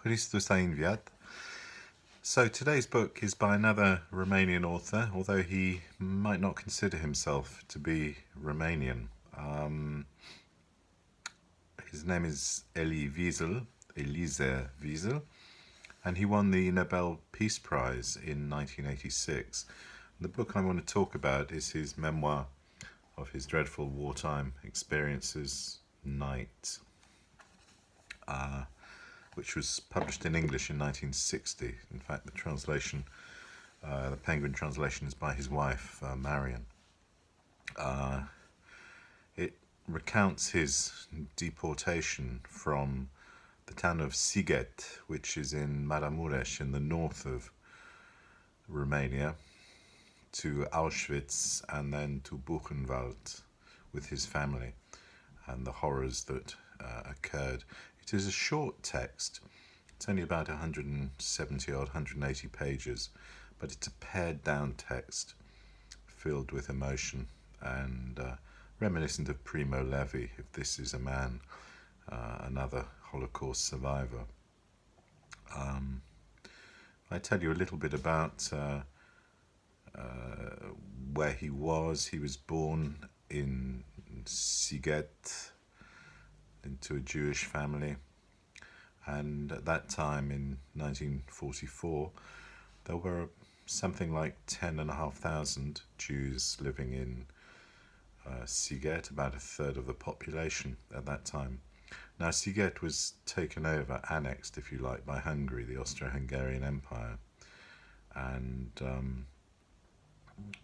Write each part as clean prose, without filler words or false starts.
Christus Einviat. So today's book is by another Romanian author, although he might not consider himself to be Romanian. His name is Elie Wiesel, Elise Wiesel, and he won the Nobel Peace Prize in 1986. The book I want to talk about is his memoir of his dreadful wartime experiences, Night, which was published in English in 1960. In fact, the translation, the Penguin translation, is by his wife, Marion. It recounts his deportation from the town of Sighet, which is in Maramuresh in the north of Romania, to Auschwitz and then to Buchenwald with his family and the horrors that occurred. It is a short text. It's only about 170 or 180 pages, but it's a pared down text filled with emotion and reminiscent of Primo Levi, if this is a man, another Holocaust survivor. I tell you a little bit about where he was. He was born in Sighet into a Jewish family, and at that time in 1944 there were something like 10,500 Jews living in Sighet, about a third of the population at that time. Now Sighet was taken over, annexed if you like, by Hungary, the Austro-Hungarian Empire, and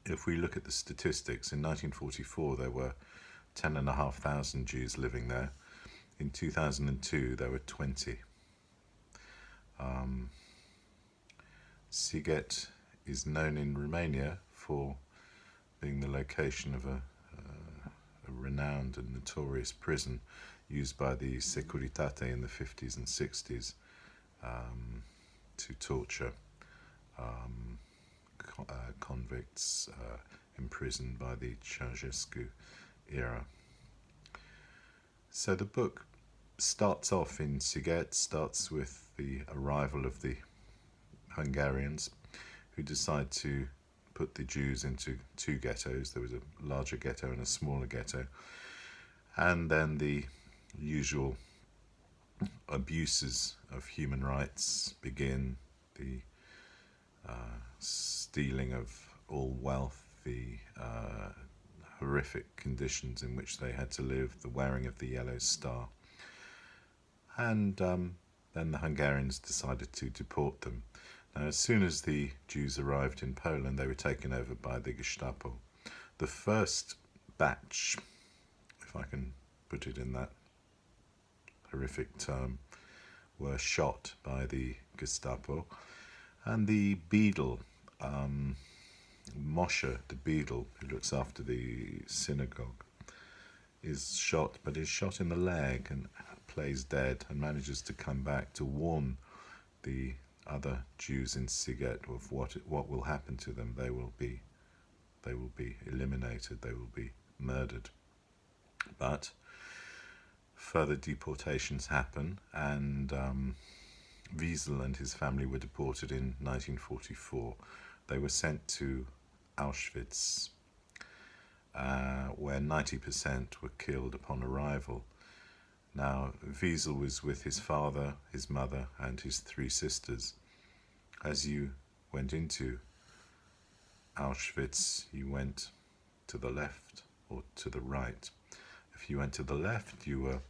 if we look at the statistics, in 1944 there were 10,500 Jews living there. In 2002 there were 20. Sighet is known in Romania for being the location of a renowned and notorious prison used by the Securitate in the 50s and 60s to torture convicts imprisoned by the Ceausescu era. So the book starts off in Sighet, starts with the arrival of the Hungarians, who decide to put the Jews into two ghettos. There was a larger ghetto and a smaller ghetto, and then the usual abuses of human rights begin, the stealing of all wealth, the horrific conditions in which they had to live, the wearing of the yellow star. And then the Hungarians decided to deport them. Now, as soon as the Jews arrived in Poland, they were taken over by the Gestapo. The first batch, if I can put it in that horrific term, were shot by the Gestapo, and the beadle, Moshe, the beadle who looks after the synagogue, is shot, but is shot in the leg and plays dead, and manages to come back to warn the other Jews in Sighet of what will happen to them. They will be eliminated. They will be murdered. But further deportations happen, and Wiesel and his family were deported in 1944. They were sent to Auschwitz, where 90% were killed upon arrival. Now, Wiesel was with his father, his mother, and his three sisters. As you went into Auschwitz, you went to the left or to the right. If you went to the left, you were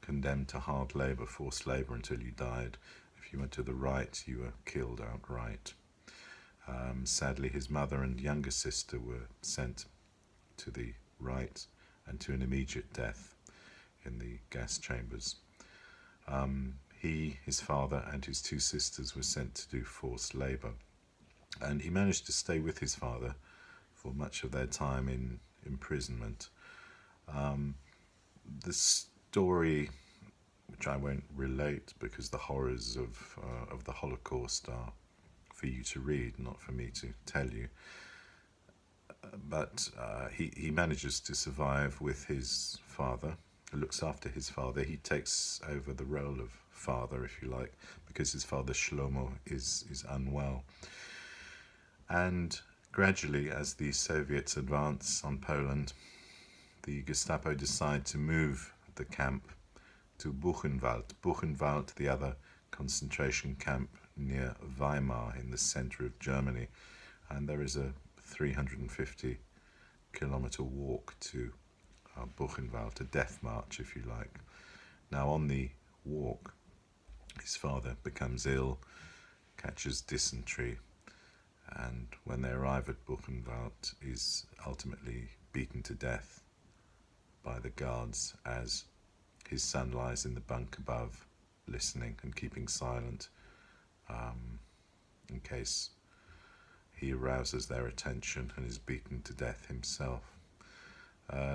condemned to hard labour, forced labour, until you died. If you went to the right, you were killed outright. Sadly, his mother and younger sister were sent to the right and to an immediate death in the gas chambers. He, his father, and his two sisters were sent to do forced labour, and he managed to stay with his father for much of their time in imprisonment. The story, which I won't relate because the horrors of the Holocaust are for you to read, not for me to tell you, but he manages to survive with his father looks after his father. He takes over the role of father, if you like, because his father Shlomo is unwell. And gradually, as the Soviets advance on Poland, the Gestapo decide to move the camp to Buchenwald. Buchenwald, the other concentration camp near Weimar in the center of Germany. And there is a 350-kilometer walk to Buchenwald, a death march, if you like. Now, on the walk, his father becomes ill, catches dysentery, and when they arrive at Buchenwald, is ultimately beaten to death by the guards as his son lies in the bunk above, listening and keeping silent in case he arouses their attention and is beaten to death himself.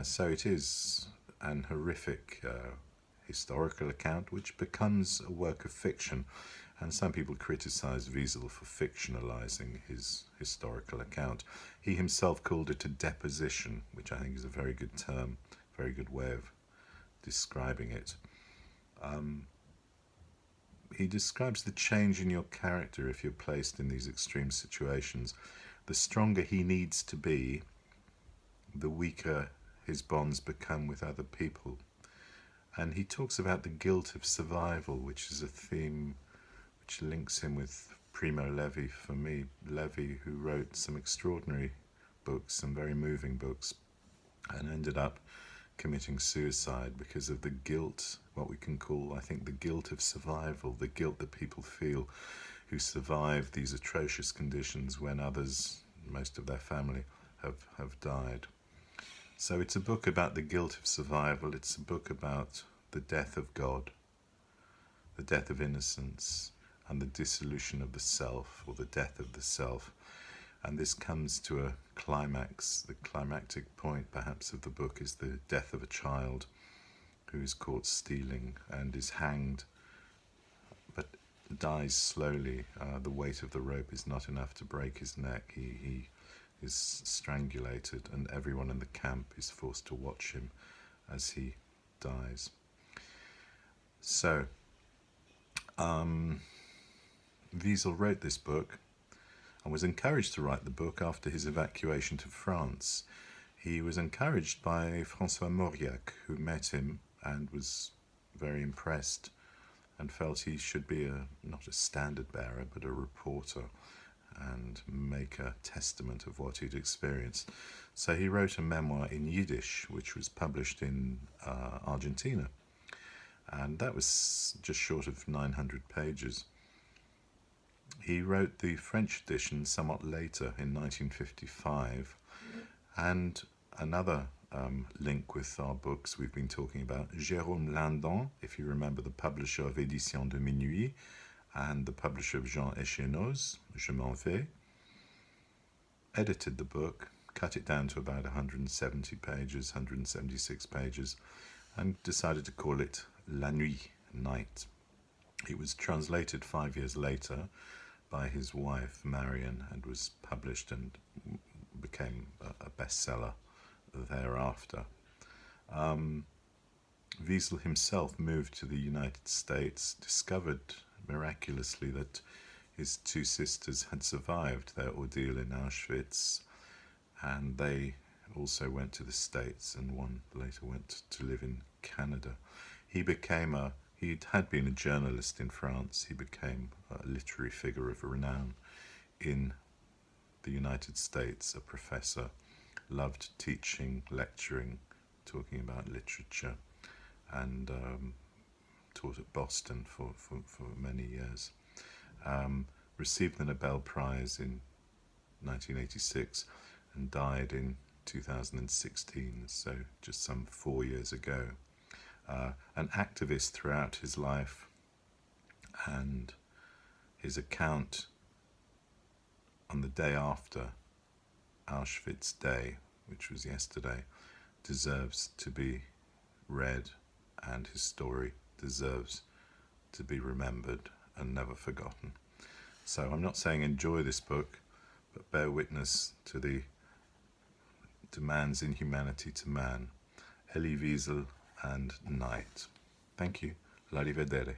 So it is an horrific historical account which becomes a work of fiction, and some people criticize Wiesel for fictionalizing his historical account. He himself called it a deposition, which I think is a very good term, very good way of describing it. He describes the change in your character if you're placed in these extreme situations. The stronger he needs to be, the weaker his bonds become with other people. And he talks about the guilt of survival, which is a theme which links him with Primo Levi for me. Levi, who wrote some extraordinary books, some very moving books, and ended up committing suicide because of the guilt, what we can call, I think, the guilt of survival, the guilt that people feel who survive these atrocious conditions when others, most of their family, have died. So it's a book about the guilt of survival. It's a book about the death of God, the death of innocence, and the dissolution of the self, or the death of the self. And this comes to a climax. The climactic point, perhaps, of the book is the death of a child who is caught stealing and is hanged, but dies slowly. The weight of the rope is not enough to break his neck. He is strangulated, and everyone in the camp is forced to watch him as he dies. So, Wiesel wrote this book and was encouraged to write the book after his evacuation to France. He was encouraged by François Mauriac, who met him and was very impressed and felt he should be not a standard bearer, but a reporter and make a testament of what he'd experienced. So he wrote a memoir in Yiddish, which was published in Argentina. And that was just short of 900 pages. He wrote the French edition somewhat later, in 1955. And another link with our books we've been talking about, Jérôme Lindon, if you remember, the publisher of Éditions de Minuit, and the publisher of Jean Echenoz, Je m'en vais, edited the book, cut it down to about 170 pages, 176 pages, and decided to call it La Nuit, Night. It was translated 5 years later by his wife, Marion, and was published and became a bestseller thereafter. Wiesel himself moved to the United States, discovered miraculously that his two sisters had survived their ordeal in Auschwitz, and they also went to the States, and one later went to live in Canada. He had been a journalist in France. He became a literary figure of renown in the United States, a professor, loved teaching, lecturing, talking about literature, and taught at Boston for many years. Received the Nobel Prize in 1986 and died in 2016, so just some 4 years ago. An activist throughout his life, and his account on the day after Auschwitz Day, which was yesterday, deserves to be read, and his story deserves to be remembered and never forgotten. So I'm not saying enjoy this book, but bear witness to the man's inhumanity to man. Elie Wiesel, and night. Thank you. La rivedere.